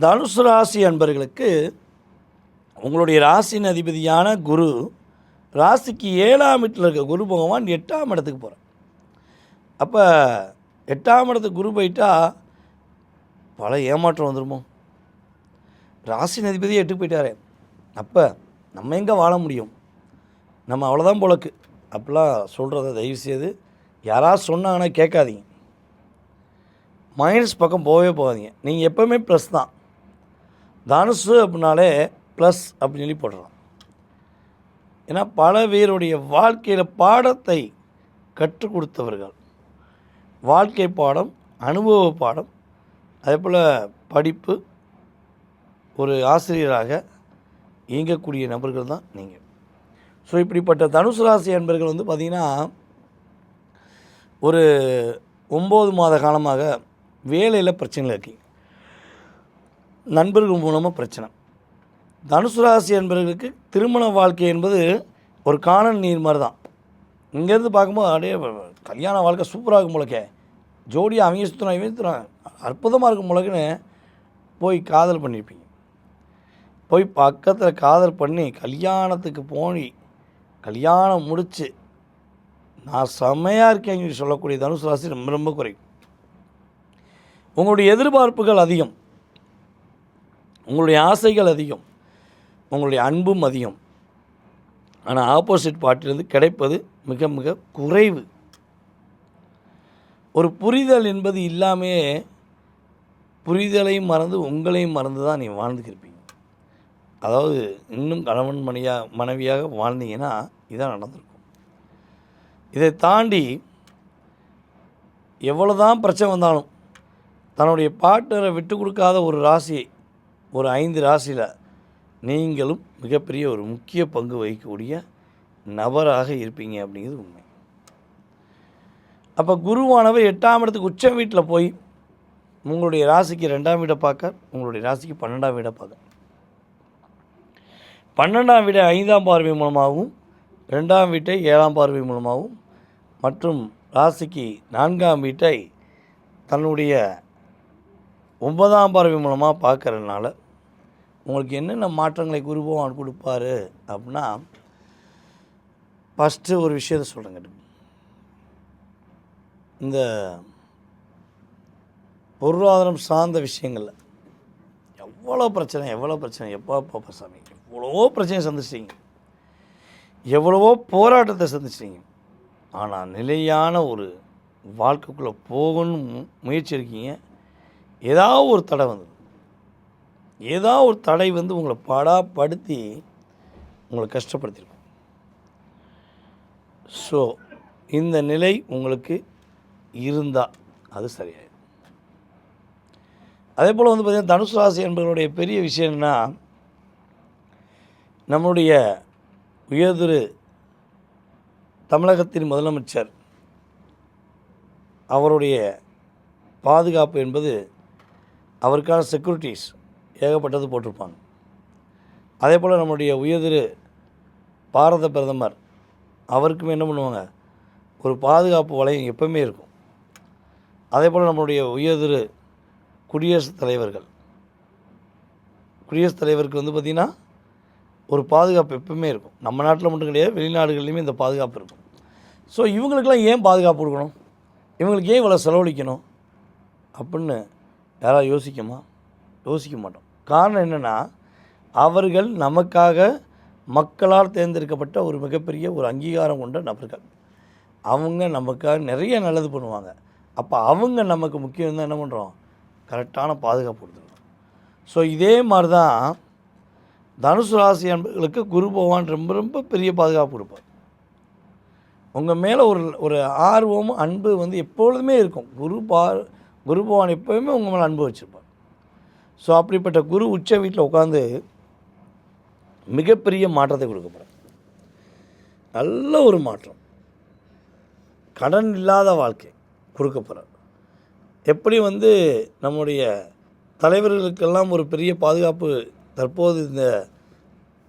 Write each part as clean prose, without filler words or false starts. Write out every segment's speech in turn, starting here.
தனுசு ராசி அன்பர்களுக்கு உங்களுடைய ராசியின் அதிபதியான குரு ராசிக்கு 7ஆம் வீட்டில் இருக்க குரு பகவான் 8ஆம் இடத்துக்கு போகிறார். அப்போ 8ஆம் இடத்துக்கு குரு போயிட்டா பல ஏமாற்றம் வந்துடுமோ? ராசியின் அதிபதியே 8 போயிட்டாரே, அப்போ நம்ம எங்கே வாழ முடியும்? நம்ம அவ்வளோதான் போலக்கு அப்படிலாம் சொல்கிறத தயவுசெய்து யாராவது சொன்னாங்கன்னா கேட்காதீங்க. மைனஸ் பக்கம் போகவே போகாதீங்க. நீங்கள் எப்போவுமே ப்ளஸ் தான். தனுசு அப்படின்னாலே ப்ளஸ் அப்படின்னு சொல்லி போடுறோம். ஏன்னா பல பேருடைய வாழ்க்கையில் பாடத்தை கற்றுக் கொடுத்தவர்கள், வாழ்க்கை பாடம், அனுபவ பாடம், அதே போல் படிப்பு, ஒரு ஆசிரியராக இயங்கக்கூடிய நபர்கள் தான் நீங்கள். ஸோ இப்படிப்பட்ட தனுசு ராசி அன்பர்கள் வந்து பார்த்திங்கன்னா ஒரு 9 மாத காலமாக வேலையில் பிரச்சனைகள் இருக்கீங்க, நண்பர்கள் மூலமாக பிரச்சனை. தனுசு ராசி என்பவர்களுக்கு திருமண வாழ்க்கை என்பது ஒரு காணல் நீர் மாதிரி தான். இங்கேருந்து பார்க்கும்போது அப்படியே கல்யாண வாழ்க்கை சூப்பராக இருக்கும் போலக்கே, ஜோடியாக அவங்க சுற்றுறான் இவங்க சுற்றுறான் அற்புதமாக இருக்கும் போலக்குன்னு போய் காதல் பண்ணியிருப்பீங்க. போய் பக்கத்தில் காதல் பண்ணி கல்யாணத்துக்கு போய் கல்யாணம் முடித்து நான் செம்மையாக இருக்கேன்னு சொல்லக்கூடிய தனுசு ராசி ரொம்ப ரொம்ப குறையும். உங்களுடைய எதிர்பார்ப்புகள் அதிகம், உங்களுடைய ஆசைகள் அதிகம், உங்களுடைய அன்பும் அதிகம். ஆனால் ஆப்போசிட் பார்ட்டிலிருந்து கிடைப்பது மிக மிக குறைவு. ஒரு புரிதல் என்பது இல்லாமே புரிதலையும் மறந்து உங்களையும் மறந்து தான் நீ வாழ்ந்துக்கிருப்பீங்க. அதாவது இன்னும் கணவன் மனைவியாக வாழ்ந்தீங்கன்னா இதான் நடந்திருக்கும். இதை தாண்டி எவ்வளோதான் பிரச்சனை வந்தாலும் தன்னுடைய பார்ட்னரை விட்டு கொடுக்காத ஒரு ராசியை, ஒரு 5 ராசியில் நீங்களும் மிகப்பெரிய ஒரு முக்கிய பங்கு வகிக்கக்கூடிய நபராக இருப்பீங்க அப்படிங்கிறது உண்மை. அப்போ குருவானவர் 8ஆம் இடத்துக்கு உச்சம் வீட்டில் போய் உங்களுடைய ராசிக்கு 2ஆம் வீடை பார்க்க, உங்களுடைய ராசிக்கு 12ஆம் வீடை பார்க்க, 12ஆம் வீடை 5ஆம் பார்வை மூலமாகவும் 2ஆம் வீட்டை 7ஆம் பார்வை மூலமாகவும் மற்றும் ராசிக்கு 4ஆம் வீட்டை தன்னுடைய 9ஆம் பார்வை மூலமாக பார்க்கறதுனால உங்களுக்கு என்னென்ன மாற்றங்களை குரு பகவான் கொடுப்பாரு அப்படின்னா, ஃபஸ்ட்டு ஒரு விஷயத்தை சொல்கிறேங்க. இந்த பொருளாதாரம் சார்ந்த விஷயங்களில் எவ்வளோ பிரச்சனை எப்போ சாமி எவ்வளவோ பிரச்சனையை சந்திச்சிட்டிங்க, எவ்வளவோ போராட்டத்தை சந்திச்சிட்டிங்க. ஆனால் நிலையான ஒரு வாழ்க்கைக்குள்ளே போகணும்னு முயற்சி இருக்கீங்க. ஏதாவது ஒரு தடை வந்து உங்களை பாடாப்படுத்தி உங்களை கஷ்டப்படுத்தியிருக்கும். ஸோ இந்த நிலை உங்களுக்கு இருந்தால் அது சரியாயிடும். அதே போல் வந்து பார்த்திங்கன்னா தனுசு ராசி என்பவர்களுடைய பெரிய விஷயம் என்னென்னா, நம்முடைய உயர்திரு தமிழகத்தின் முதலமைச்சர் அவருடைய பாதுகாப்பு என்பது, அவருக்கான செக்யூரிட்டிஸ் ஏகப்பட்டது போட்டிருப்பாங்க. அதே போல் நம்முடைய உயர்திரு பாரத பிரதமர் அவருக்குமே என்ன பண்ணுவாங்க, ஒரு பாதுகாப்பு வளையம் எப்பவுமே இருக்கும். அதே போல் நம்முடைய உயர்திரு குடியரசுத் தலைவருக்கு வந்து பார்த்திங்கன்னா ஒரு பாதுகாப்பு எப்பவுமே இருக்கும். நம்ம நாட்டில் மட்டும் கிடையாது, வெளிநாடுகள்லையுமே இந்த பாதுகாப்பு இருக்கும். ஸோ இவங்களுக்கெல்லாம் ஏன் பாதுகாப்பு கொடுக்கணும், இவங்களுக்கு ஏன் இவ்வளோ செலவழிக்கணும் அப்படின்னு யாராவது யோசிக்க மாட்டோம். காரணம் என்னென்னா, அவர்கள் நமக்காக மக்களால் தேர்ந்தெடுக்கப்பட்ட ஒரு மிகப்பெரிய ஒரு அங்கீகாரம் கொண்ட நபர்கள். அவங்க நமக்காக நிறைய நல்லது பண்ணுவாங்க. அப்போ அவங்க நமக்கு முக்கியம் தான் என்ன பண்ணுறோம், கரெக்டான பாதுகாப்பு கொடுத்துருவோம். ஸோ இதே மாதிரி தான் தனுசு ராசி அன்பர்களுக்கு குரு பகவான் ரொம்ப ரொம்ப பெரிய பாதுகாப்பு கொடுப்பார். உங்கள் மேலே ஒரு ஆர்வமும் அன்பு வந்து எப்பொழுதுமே இருக்கும். குரு பகவான் எப்போவுமே உங்கள் மேலே அன்பு வச்சுருப்பார். ஸோ அப்படிப்பட்ட குரு உச்ச வீட்டில் உட்காந்து மிகப்பெரிய மாற்றத்தை கொடுக்க போகிறார். நல்ல ஒரு மாற்றம், கடன் இல்லாத வாழ்க்கை கொடுக்க போகிறார். எப்படி வந்து நம்முடைய தலைவர்களுக்கெல்லாம் ஒரு பெரிய பாதுகாப்பு தற்போது இந்த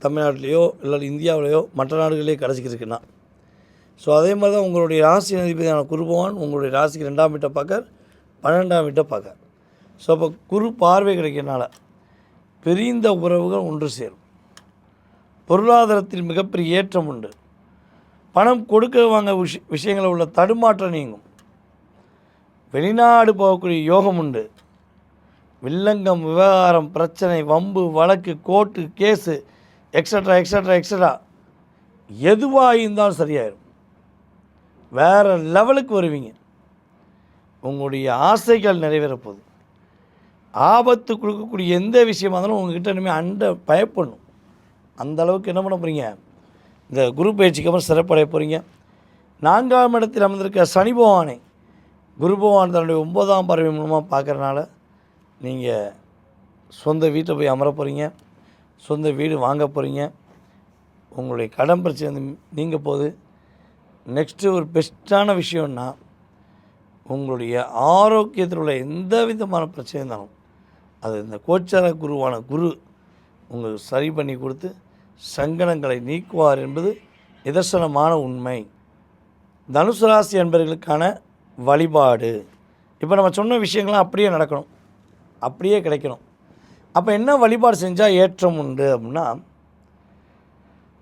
தமிழ்நாட்டிலையோ இல்லை இந்தியாவிலையோ மற்ற நாடுகளிலேயே கிடச்சிக்கிட்டு இருக்குன்னா, ஸோ அதே மாதிரி தான் உங்களுடைய ராசி அதிபதியான குரு பகவான் உங்களுடைய ராசிக்கு 2ஆம் வீட்டை பார்க்க, 12ஆம் வீட்டை பார்க்க. ஸோ அப்போ குரு பார்வை கிடைக்கிறனால பிரிந்த உறவுகள் ஒன்று சேரும். பொருளாதாரத்தில் மிகப்பெரிய ஏற்றம் உண்டு. பணம் கொடுக்க வாங்க விஷயங்களில் உள்ள தடுமாற்றம் நீங்கும். வெளிநாடு போகக்கூடிய யோகம் உண்டு. வில்லங்கம், விவகாரம், பிரச்சனை, வம்பு, வழக்கு, court, case extra extra extra எதுவாக இருந்தாலும் சரியாயிடும். வேறு லெவலுக்கு வருவீங்க. உங்களுடைய ஆசைகள் நிறைவேறப்போகுது. ஆபத்து கொடுக்கக்கூடிய எந்த விஷயமாக இருந்தாலும் உங்கள்கிட்ட இனிமேல் பயப்படணும். அந்த அளவுக்கு என்ன பண்ண போகிறீங்க, இந்த குரு பயிற்சிக்கு அப்புறம் சிறப்படைய போகிறீங்க. 4ஆம் இடத்தில் அமர்ந்திருக்க சனி பகவானை குரு பகவான் தன்னுடைய 9ஆம் பார்வை மூலமாக பார்க்குறனால நீங்கள் சொந்த வீட்டில் போய் அமர போகிறீங்க. சொந்த வீடு வாங்க போகிறீங்க. உங்களுடைய கடன் பிரச்சனை நீங்க போகுது. நெக்ஸ்ட்டு ஒரு பெஸ்ட்டான விஷயம்னா, உங்களுடைய ஆரோக்கியத்தில் உள்ள எந்த விதமான பிரச்சனை இருந்தாலும் அது இந்த கோச்சார குருவான குரு உங்களுக்கு சரி பண்ணி கொடுத்து சங்கடங்களை நீக்குவார் என்பது நிதர்சனமான உண்மை. தனுசு ராசி என்பவர்களுக்கான வழிபாடு. இப்போ நம்ம சொன்ன விஷயங்கள்லாம் அப்படியே நடக்கணும், அப்படியே கிடைக்கணும். அப்போ என்ன வழிபாடு செஞ்சால் ஏற்றம் உண்டு அப்படின்னா,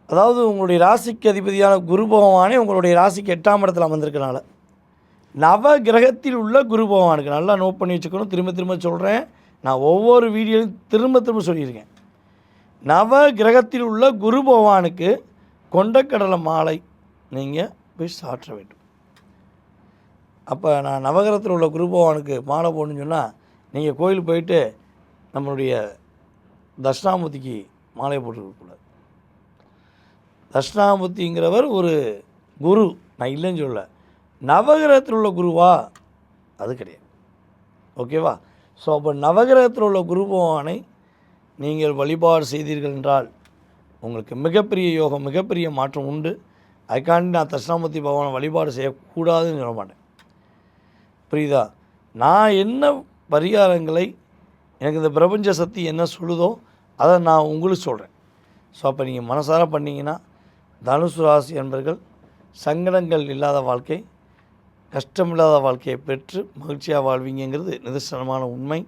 அதாவது உங்களுடைய ராசிக்கு அதிபதியான குரு பகவானே உங்களுடைய ராசிக்கு 8ஆம் இடத்துல அமர்ந்திருக்கனால நவ கிரகத்தில் உள்ள குரு பகவானுக்கு நல்லா நோட் பண்ணி வச்சுக்கணும். திரும்ப திரும்ப சொல்கிறேன், நான் ஒவ்வொரு வீடியோலையும் திரும்ப சொல்லியிருக்கேன். நவ கிரகத்தில் உள்ள குரு பகவானுக்கு கொண்டக்கடலை மாலை நீங்கள் போய் சாற்ற வேண்டும். அப்போ நான் நவகிரகத்தில் உள்ள குரு பகவானுக்கு மாலை போடணுன்னு சொன்னால் நீங்கள் கோயிலுக்கு போயிட்டு நம்மளுடைய தட்சிணாமூர்த்திக்கு மாலையை போட்டுக்கூடாது. தட்சிணாமூர்த்திங்கிறவர் ஒரு குரு, நான் இல்லைன்னு சொல்ல. நவகிரகத்தில் உள்ள குருவா அது கிடையாது. ஓகேவா? ஸோ அப்போ நவகிரகத்தில் உள்ள குரு பகவானை நீங்கள் வழிபாடு செய்தீர்கள் என்றால் உங்களுக்கு மிகப்பெரிய யோகம், மிகப்பெரிய மாற்றம் உண்டு. அதுக்காண்டி நான் தட்சிணாமூர்த்தி பகவானை வழிபாடு செய்யக்கூடாதுன்னு சொல்ல மாட்டேன். புரியுதா? நான் என்ன பரிகாரங்களை எனக்கு இந்த பிரபஞ்ச சக்தி என்ன சொல்லுதோ அதை நான் உங்களுக்கு சொல்கிறேன். ஸோ அப்போ நீங்கள் மனசார பண்ணிங்கன்னா தனுசு ராசி என்பர்கள் சங்கடங்கள் இல்லாத வாழ்க்கை, கஷ்டமில்லாத வாழ்க்கையை பெற்று மகிழ்ச்சியாக வாழ்வீங்கிறது நிதர்சனமான உண்மை.